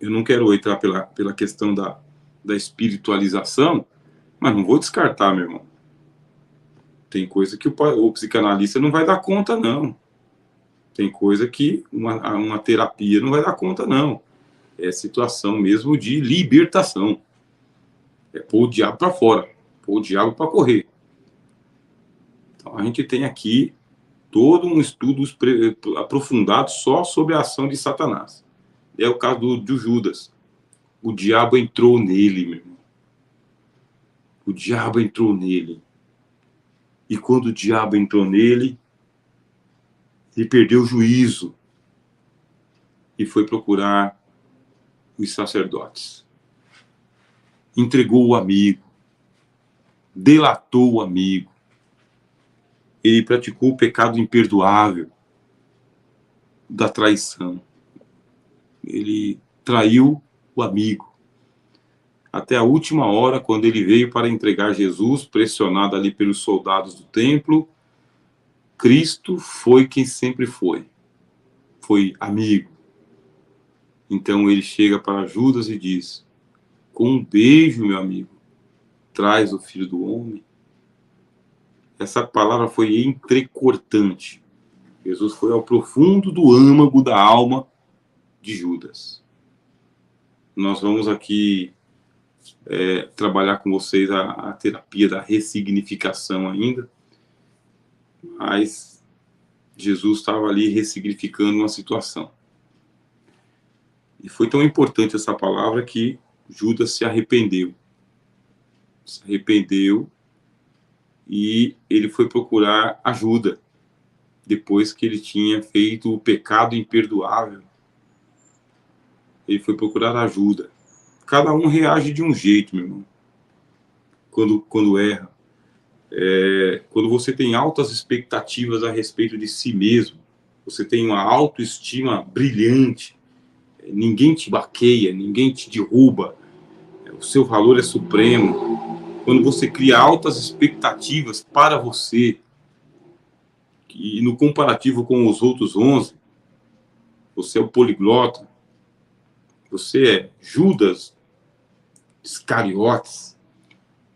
Eu não quero entrar pela questão da espiritualização, mas não vou descartar, meu irmão. Tem coisa que o psicanalista não vai dar conta, não. Tem coisa que uma terapia não vai dar conta, não. É situação mesmo de libertação. É pôr o diabo para fora. Pôr o diabo para correr. Então, a gente tem aqui todo um estudo aprofundado só sobre a ação de Satanás. É o caso de Judas. O diabo entrou nele, meu irmão. O diabo entrou nele. E quando o diabo entrou nele, ele perdeu o juízo e foi procurar os sacerdotes. Entregou o amigo, delatou o amigo. Ele praticou o pecado imperdoável da traição. Ele traiu o amigo. Até a última hora, quando ele veio para entregar Jesus, pressionado ali pelos soldados do templo, Cristo foi quem sempre foi. Foi amigo. Então ele chega para Judas e diz: com um beijo, meu amigo, traz o Filho do Homem. Essa palavra foi entrecortante. Jesus foi ao profundo do âmago da alma de Judas. Nós vamos aqui trabalhar com vocês a terapia da ressignificação ainda, mas Jesus estava ali ressignificando uma situação. E foi tão importante essa palavra que Judas se arrependeu. Se arrependeu e ele foi procurar ajuda depois que ele tinha feito o pecado imperdoável. Ele foi procurar ajuda. Cada um reage de um jeito, meu irmão, quando erra. Quando você tem altas expectativas a respeito de si mesmo, você tem uma autoestima brilhante, ninguém te baqueia, ninguém te derruba, o seu valor é supremo. Quando você cria altas expectativas para você, e no comparativo com os outros 11, você é o poliglota, você é Judas Iscariotes,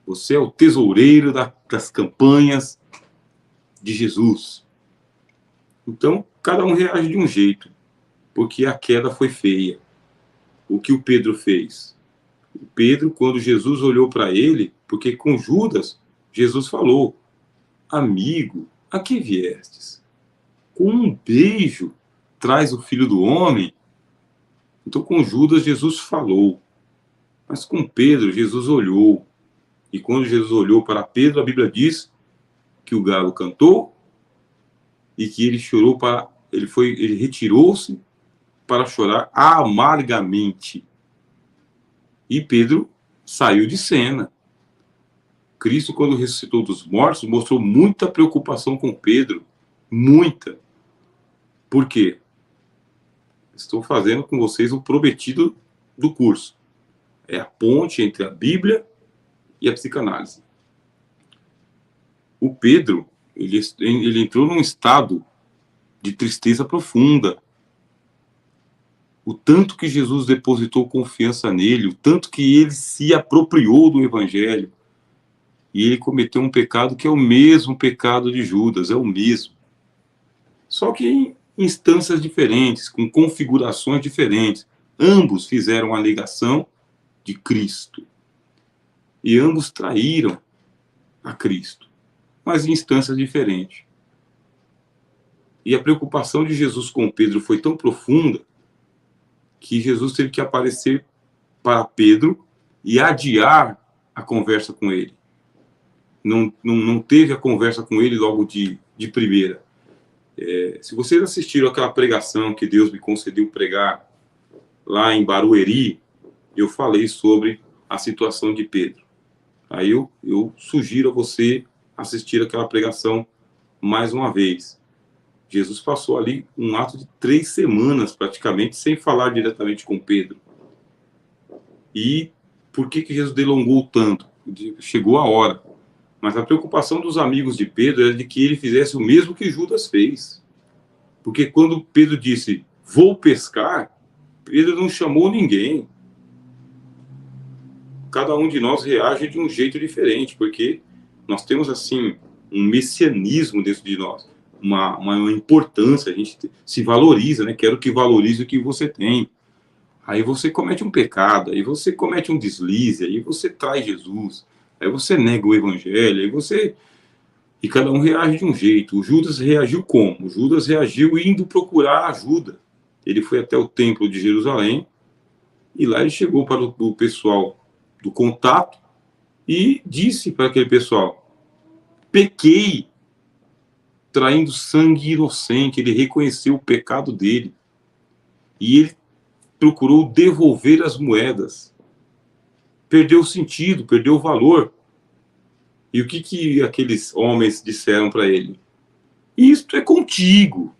você é o tesoureiro das campanhas de Jesus. Então, cada um reage de um jeito, porque a queda foi feia. O que o Pedro fez? O Pedro, quando Jesus olhou para ele, porque com Judas, Jesus falou: amigo, a que viestes? Com um beijo, traz o Filho do Homem. Então, com Judas, Jesus falou. Mas com Pedro, Jesus olhou. E quando Jesus olhou para Pedro, a Bíblia diz que o galo cantou e que ele chorou ele retirou-se para chorar amargamente. E Pedro saiu de cena. Cristo, quando ressuscitou dos mortos, mostrou muita preocupação com Pedro. Muita. Por quê? Estou fazendo com vocês o prometido do curso. É a ponte entre a Bíblia e a psicanálise. O Pedro, ele entrou num estado de tristeza profunda. O tanto que Jesus depositou confiança nele, o tanto que ele se apropriou do Evangelho. E ele cometeu um pecado que é o mesmo pecado de Judas, é o mesmo. Só que em instâncias diferentes, com configurações diferentes. Ambos fizeram a alegação de Cristo. E ambos traíram a Cristo, mas em instâncias diferentes. E a preocupação de Jesus com Pedro foi tão profunda que Jesus teve que aparecer para Pedro e adiar a conversa com ele. Não teve a conversa com ele logo de primeira. Se vocês assistiram aquela pregação que Deus me concedeu pregar lá em Barueri, eu falei sobre a situação de Pedro. Aí eu sugiro a você assistir aquela pregação mais uma vez. Jesus passou ali um ato de 3 semanas, praticamente, sem falar diretamente com Pedro. E por que Jesus delongou tanto? Chegou a hora. Mas a preocupação dos amigos de Pedro era de que ele fizesse o mesmo que Judas fez. Porque quando Pedro disse, vou pescar, Pedro não chamou ninguém. Cada um de nós reage de um jeito diferente, porque nós temos, assim, um messianismo dentro de nós, uma importância, a gente se valoriza, né? Quero que valorize o que você tem. Aí você comete um pecado, aí você comete um deslize, aí você trai Jesus, aí você nega o Evangelho, aí você E cada um reage de um jeito. O Judas reagiu como? O Judas reagiu indo procurar ajuda. Ele foi até o templo de Jerusalém e lá ele chegou para o pessoal do contato e disse para aquele pessoal: pequei traindo sangue inocente. Ele reconheceu o pecado dele e ele procurou devolver as moedas. Perdeu o sentido, perdeu o valor. E o que aqueles homens disseram para ele? Isto é contigo.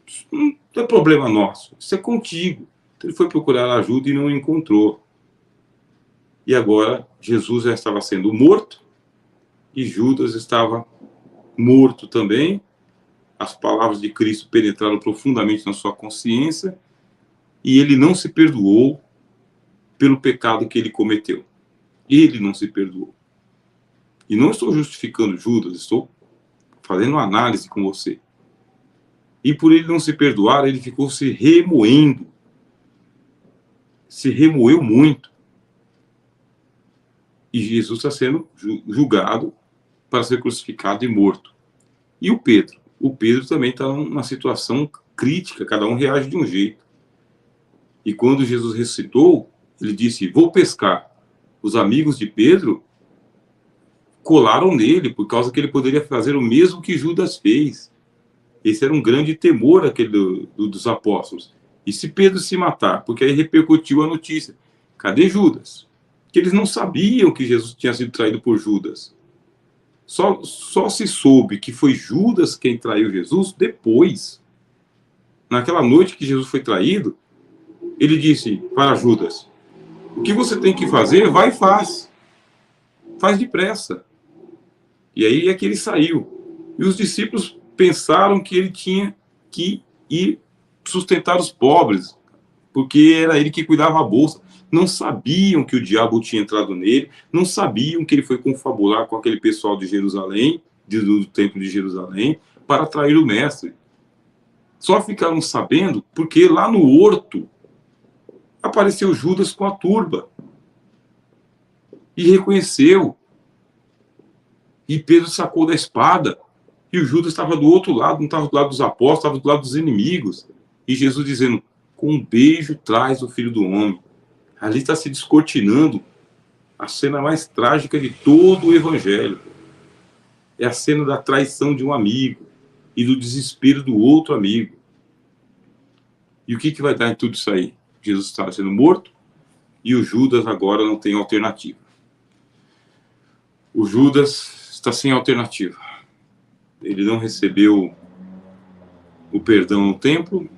Isso não é problema nosso. Isso é contigo. Então ele foi procurar ajuda e não encontrou. E agora Jesus já estava sendo morto e Judas estava morto também. As palavras de Cristo penetraram profundamente na sua consciência e ele não se perdoou pelo pecado que ele cometeu. Ele não se perdoou. E não estou justificando Judas, estou fazendo uma análise com você. E por ele não se perdoar, ele ficou se remoendo. Se remoeu muito. E Jesus está sendo julgado para ser crucificado e morto. E o Pedro? O Pedro também está numa situação crítica, cada um reage de um jeito. E quando Jesus ressuscitou, ele disse: vou pescar. Os amigos de Pedro colaram nele, por causa que ele poderia fazer o mesmo que Judas fez. Esse era um grande temor aquele dos apóstolos. E se Pedro se matar? Porque aí repercutiu a notícia. Cadê Judas? Que eles não sabiam que Jesus tinha sido traído por Judas. Só se soube que foi Judas quem traiu Jesus depois. Naquela noite que Jesus foi traído, ele disse para Judas: o que você tem que fazer, vai e faz. Faz depressa. E aí é que ele saiu. E os discípulos pensaram que ele tinha que ir sustentar os pobres, porque era ele que cuidava a bolsa. Não sabiam que o diabo tinha entrado nele, não sabiam que ele foi confabular com aquele pessoal de Jerusalém, do templo de Jerusalém, para atrair o mestre. Só ficaram sabendo porque lá no horto apareceu Judas com a turba e reconheceu. E Pedro sacou da espada e o Judas estava do outro lado, não estava do lado dos apóstolos, estava do lado dos inimigos. E Jesus dizendo: com um beijo traz o Filho do Homem. Ali está se descortinando a cena mais trágica de todo o Evangelho. É a cena da traição de um amigo e do desespero do outro amigo. E o que vai dar em tudo isso aí? Jesus está sendo morto e o Judas agora não tem alternativa. O Judas está sem alternativa. Ele não recebeu o perdão no templo,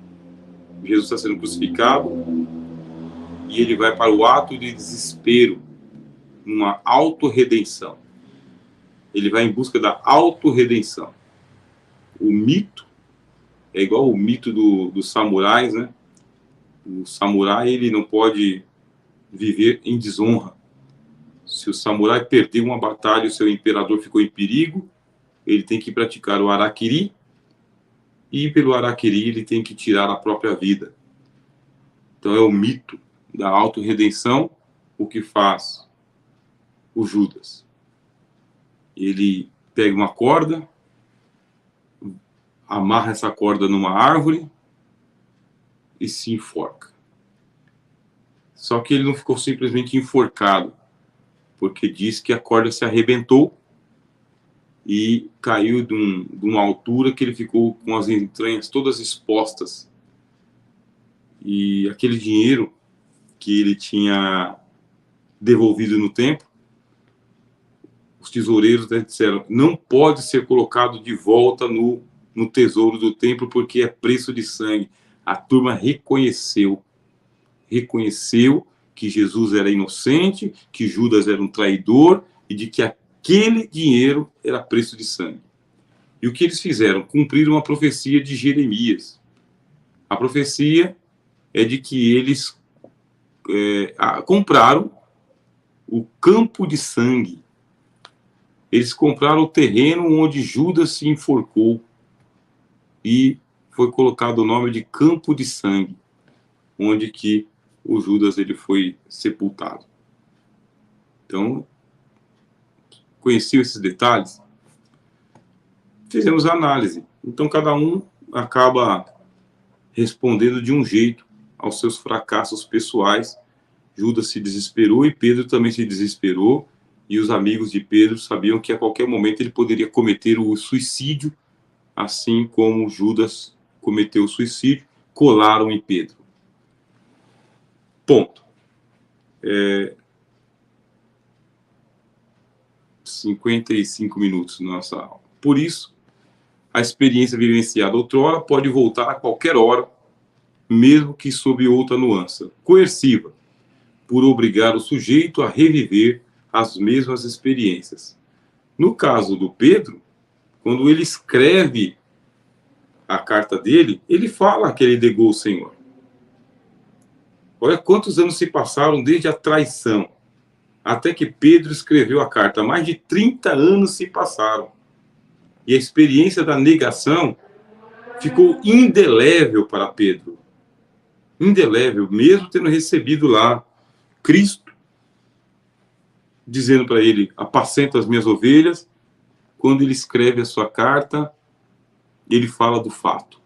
Jesus está sendo crucificado e ele vai para o ato de desespero, uma autorredenção. Ele vai em busca da autorredenção. O mito é igual o mito dos samurais, né? O samurai, ele não pode viver em desonra. Se o samurai perdeu uma batalha e o seu imperador ficou em perigo, ele tem que praticar o harakiri, e pelo harakiri ele tem que tirar a própria vida. Então é o mito da autorredenção o que faz o Judas. Ele pega uma corda, amarra essa corda numa árvore e se enforca. Só que ele não ficou simplesmente enforcado, porque diz que a corda se arrebentou e caiu de uma altura que ele ficou com as entranhas todas expostas. E aquele dinheiro que ele tinha devolvido no templo, os tesoureiros disseram: não pode ser colocado de volta no tesouro do templo, porque é preço de sangue. A turma reconheceu que Jesus era inocente, que Judas era um traidor e de que aquele dinheiro era preço de sangue. E o que eles fizeram? Cumpriram uma profecia de Jeremias. A profecia é de que eles compraram o campo de sangue. Eles compraram o terreno onde Judas se enforcou e foi colocado o nome de Campo de Sangue, onde que o Judas ele foi sepultado. Então, conheciam esses detalhes? fizemos a análise. Então, cada um acaba respondendo de um jeito aos seus fracassos pessoais. Judas se desesperou e Pedro também se desesperou, e os amigos de Pedro sabiam que a qualquer momento ele poderia cometer o suicídio, assim como Judas cometeu o suicídio, colaram em Pedro. Ponto. 55 minutos na nossa aula. Por isso, a experiência vivenciada outrora pode voltar a qualquer hora, mesmo que sob outra nuance coerciva, por obrigar o sujeito a reviver as mesmas experiências. No caso do Pedro, quando ele escreve a carta dele, ele fala que ele negou o Senhor. Olha quantos anos se passaram desde a traição até que Pedro escreveu a carta. Mais de 30 anos se passaram. E a experiência da negação ficou indelével para Pedro. Indelével, mesmo tendo recebido lá Cristo, dizendo para ele, apacenta as minhas ovelhas. Quando ele escreve a sua carta, ele fala do fato.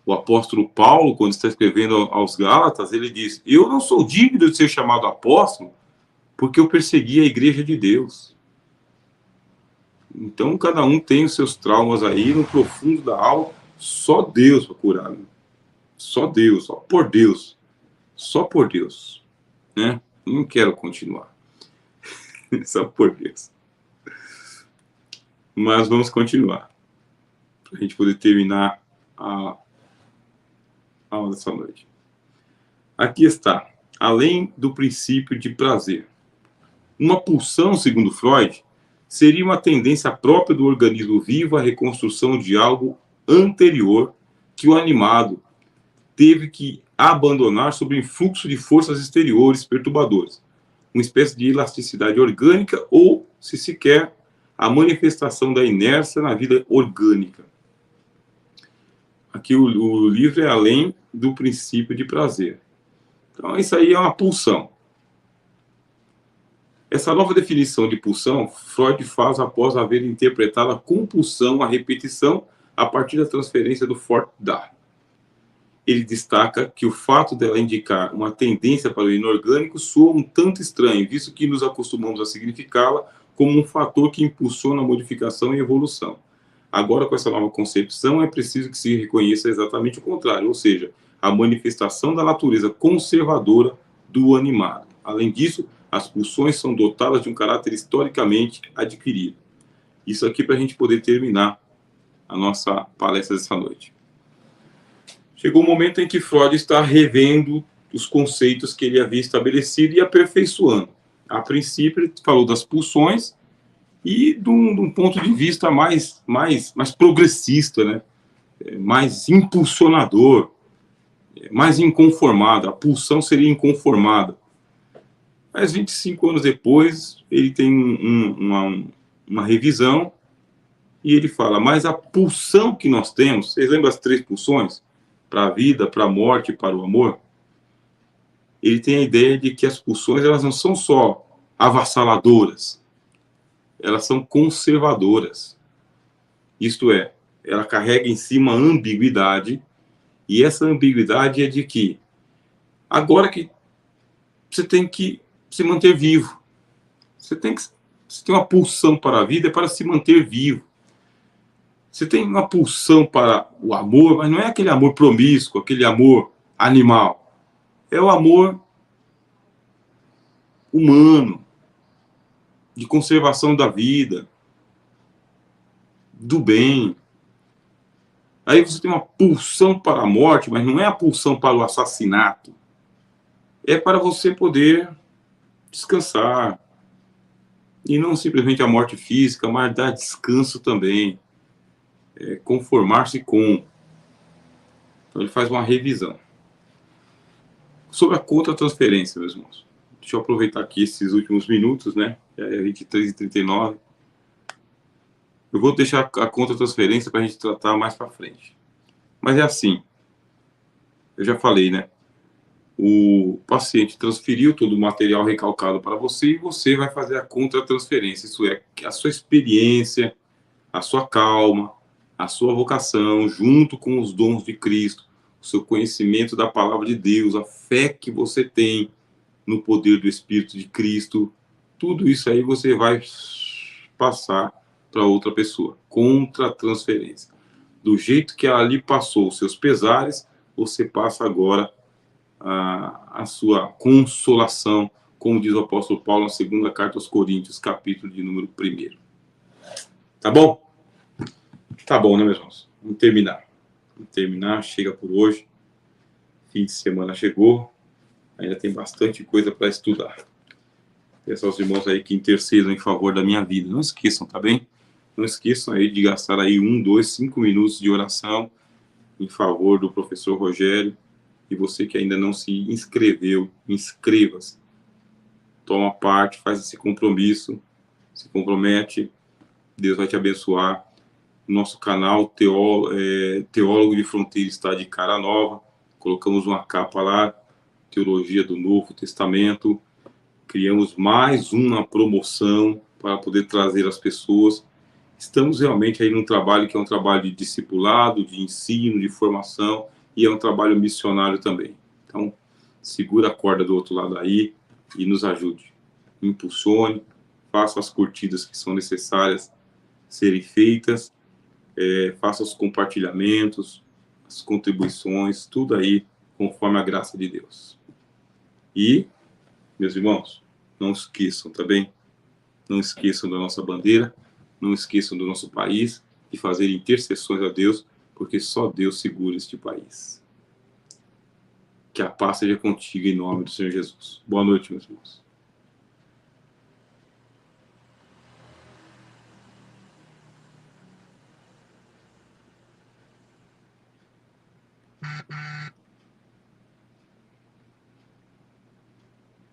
O apóstolo Paulo, quando está escrevendo aos Gálatas, ele diz, eu não sou digno de ser chamado apóstolo, porque eu persegui a igreja de Deus. Então, cada um tem os seus traumas aí no profundo da alma. Só Deus para curar. Né? Só Deus, só por Deus. Só por Deus. Né? Não quero continuar. Só por Deus. Mas vamos continuar. Para a gente poder terminar a aula dessa noite. Aqui está. Além do princípio de prazer. Uma pulsão, segundo Freud, seria uma tendência própria do organismo vivo à reconstrução de algo anterior que o animado teve que abandonar sob o influxo de forças exteriores perturbadoras. Uma espécie de elasticidade orgânica ou, se quer, a manifestação da inércia na vida orgânica. Aqui o livro é além do princípio de prazer. Então, isso aí é uma pulsão. Essa nova definição de pulsão, Freud faz após haver interpretado a compulsão à repetição a partir da transferência do Fort-Da. Ele destaca que o fato dela indicar uma tendência para o inorgânico soa um tanto estranho, visto que nos acostumamos a significá-la como um fator que impulsiona a modificação e evolução. Agora, com essa nova concepção, é preciso que se reconheça exatamente o contrário, ou seja, a manifestação da natureza conservadora do animado. Além disso, as pulsões são dotadas de um caráter historicamente adquirido. Isso aqui para a gente poder terminar a nossa palestra dessa noite. Chegou o momento em que Freud está revendo os conceitos que ele havia estabelecido e aperfeiçoando. A princípio, ele falou das pulsões e de um ponto de vista mais progressista, né? Mais impulsionador, mais inconformado. A pulsão seria inconformada. Mas 25 anos depois, ele tem uma revisão e ele fala, mas a pulsão que nós temos, vocês lembram as 3 pulsões? Para a vida, para a morte e para o amor? Ele tem a ideia de que as pulsões elas não são só avassaladoras, elas são conservadoras. Isto é, ela carrega em si uma ambiguidade, e essa ambiguidade é de que agora que você tem que se manter vivo. Você tem uma pulsão para a vida, é para se manter vivo. Você tem uma pulsão para o amor, mas não é aquele amor promíscuo, aquele amor animal. É o amor humano, de conservação da vida, do bem. Aí você tem uma pulsão para a morte, mas não é a pulsão para o assassinato. É para você poder descansar. E não simplesmente a morte física, mas dar descanso também. Conformar-se com. Então ele faz uma revisão. Sobre a contra-transferência, meus irmãos. Deixa eu aproveitar aqui esses últimos minutos, né? É 23h39. Eu vou deixar a contra-transferência para a gente tratar mais para frente. Mas é assim. Eu já falei, né? O paciente transferiu todo o material recalcado para você e você vai fazer a contra-transferência. Isso é a sua experiência, a sua calma, a sua vocação, junto com os dons de Cristo, o seu conhecimento da palavra de Deus, a fé que você tem no poder do Espírito de Cristo, tudo isso aí você vai passar para outra pessoa, contra transferência. Do jeito que ela lhe passou os seus pesares, você passa agora a sua consolação, como diz o apóstolo Paulo na segunda carta aos Coríntios, capítulo de número 1. Tá bom? Tá bom, né, meus irmãos? Vamos terminar. Vamos terminar, chega por hoje. Fim de semana chegou. Ainda tem bastante coisa para estudar. Peço aos irmãos aí que intercedam em favor da minha vida. Não esqueçam, tá bem? Não esqueçam aí de gastar aí 1, 2, 5 minutos de oração em favor do professor Rogério. E você que ainda não se inscreveu, inscreva-se. Toma parte, faz esse compromisso, se compromete, Deus vai te abençoar. Nosso canal Teólogo de Fronteira está de cara nova. Colocamos uma capa lá, Teologia do Novo Testamento. Criamos mais uma promoção para poder trazer as pessoas. Estamos realmente aí num trabalho que é um trabalho de discipulado, de ensino, de formação, e é um trabalho missionário também. Então, segura a corda do outro lado aí e nos ajude. Impulsione, faça as curtidas que são necessárias serem feitas, faça os compartilhamentos, as contribuições, tudo aí conforme a graça de Deus. E, meus irmãos, não esqueçam, tá bem? Não esqueçam da nossa bandeira, não esqueçam do nosso país e fazer intercessões a Deus, porque só Deus segura este país. Que a paz seja contigo em nome do Senhor Jesus. Boa noite, meus irmãos.